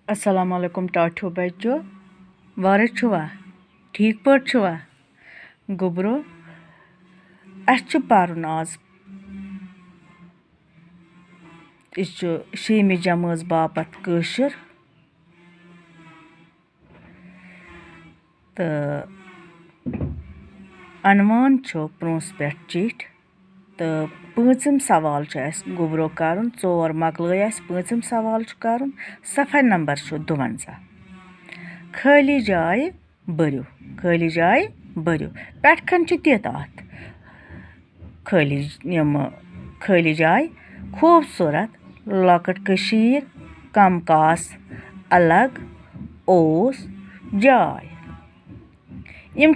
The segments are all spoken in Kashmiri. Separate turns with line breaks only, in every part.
अस्सलाम वालेकुम टाठो बच्चो वारे छुआ ठीक पट छुआ गोबरो अच्छु पारुन आज इस शीमी जमाज बापत कशर तो अनवान प्रोंस पे चिठ तो पाँचम सवाल गोबरो करन चोर मकल पाँचम सवाल करन सफ़ा नंबर 52 खाली जाय बरियो पेटखन तित अत खाली जाय खूबसूरत लकट कशीर कम कास अलग ओस जाय इम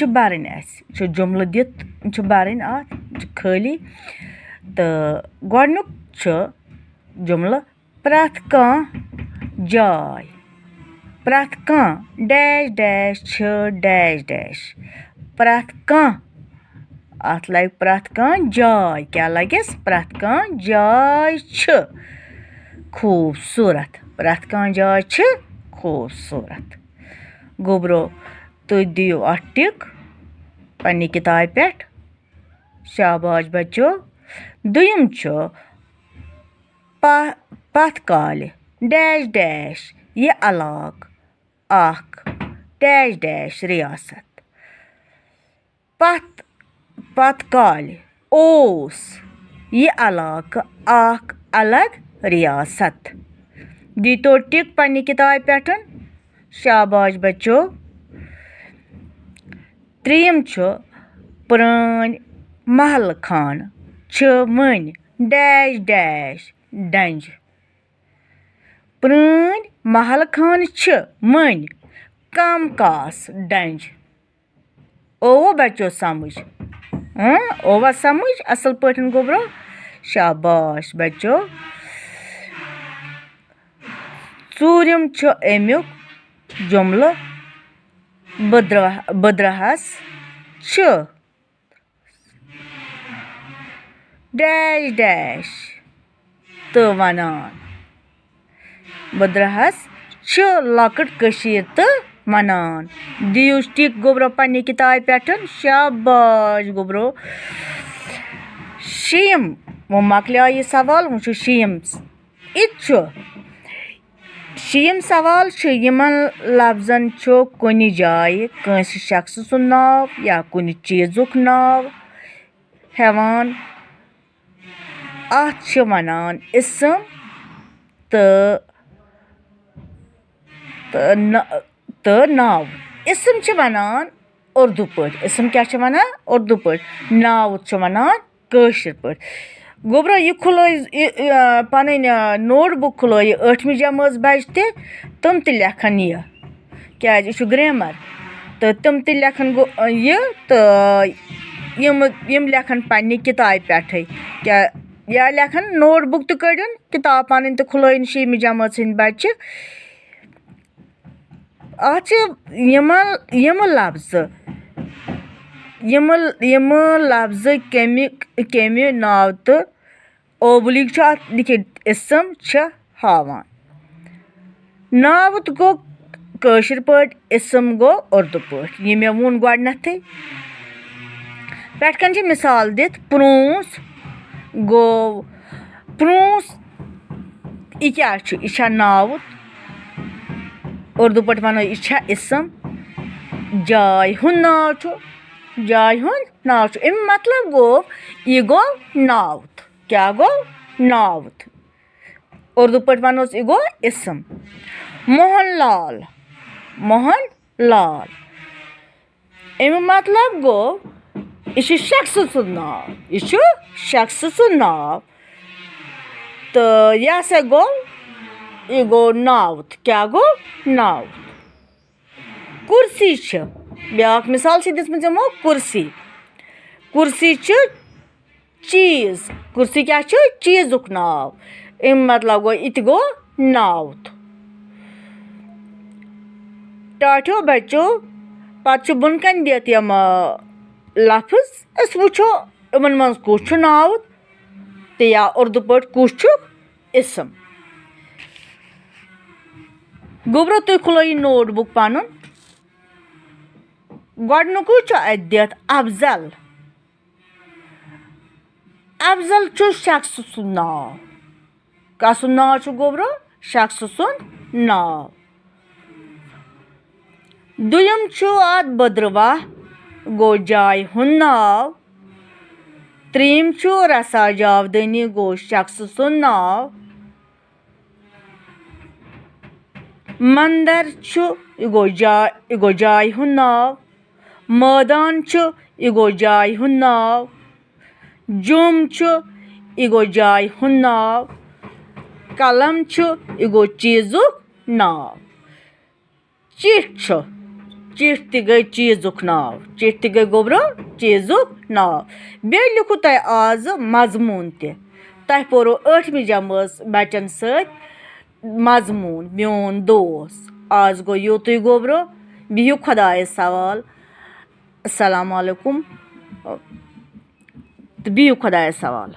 बरन जुमल दित बरन अत खाली तो गोडनुक जुमल प्रथ जाय प्रथ डैश डैश डैश डैश प्रथ अत लग प्रथ जाय क्या लगस प्रथ जाय खूबसूरत प्रथ जाय खूबसूरत गोबरो तुम दियो अट टिक पन्नी किताब पे शाबाश बच्चो दुयम पथ काल डैश डैश ये अलाक आख डैश डैश रियासत पथ काल ओस ये अलाक आख अलग रियासत दी तो टिक पन्नी किताब पे शाबाश बच्चो त्रीम पुरान महल खान मन डैश डैश डंज पुरान महल खान मन कम कास डंज ओवा बच्चो समझ ओवा समझ असल पठन गोबरो शाबाश बच्चो चूरिम अमुक जुमल बद्रहस डैश डैश तो वनान बद्रहस लकट कशीर तो वनान दियुस टिक गोबरो पन्नी किताब पे शाबाश गोबरो शीम वो मकलिया ये सवाल वो शीम इत शीम सवाल यमन लफ्जन कुन जाय कंस शख्स सुन नाव या कुन चीजुक नाव हेवान अत वनान इसम तो नाव इसम वनान उर्दू पट इसम क्या वनान उर्दू पट नाव वनान कशर पट गोबरो यह खुल पन नोट बुक खुल 8वीं जमात बच्चे तम लेखन यह क्या ग्रामर तो तम लेखन यह तो यम लेखन पन्नी किताब पे क्या या लेखन नोट बुक तो कड़न किताब पन तो खुल 6वीं जमात सद बच्चे यम लफ्ज कमि नाव तो ओबलिक लिखित इसम हावान नावत गो कशर पट इसम गो उर्दू पट यह मे वोन गोडनथे पेटकन मिसाल दित प्रोंस गो प्रोंस यह क्या नावत उर्दू पट वनो यह इसम जाय हुंद नाव अम मतलब गो यह गो नावत क्या गो नावत उर्दू पट वनो यह गो इसम मोहन लाल अम मतलब गो यह शख्स सुंद नाव तो यह सा गो यह गो नावत क्या गो नावत कुर्सी ब्याक मिसाल दिसमो कुर्सी चीज कुर्सी क्या चीजुक नाव अम मतलब गो इत गो नावत टाठो बच्चो पत बुनकन दित यम लफ्ज अस वुचो इन मज कुछ नावत तो या उर्दू पट कुछ इसम गोब्रो तुम खुलो नोट बुक पन गोडनुकु दित अफजल अफजल शख्स सुंद नाव कस नाव गोब्रो शख्स सुंद नाव दुयम अत बद्रवाह गो जाय हुंद नाव त्रीम रसा जावदनी गो शख्स सुंद नाव मंदिर गो जाय हुंद नाव मैदान गो जाय हुंद नाव जुम गो जाय हुंद नाव कलम गो चीजुक नाव चिठ चिठ गई चीजुक नाव चिठ गई गोब्रो चीजुक नाव बे लिखु तय आज मजमून तह पोरो 8वीं जमात बचन सत मजमून मोन दोस्त आज गो यूतुई गोब्रो बिहु खुदायस सवाल अस्सलाम वालेकुम बिहु खुदायस सवाल।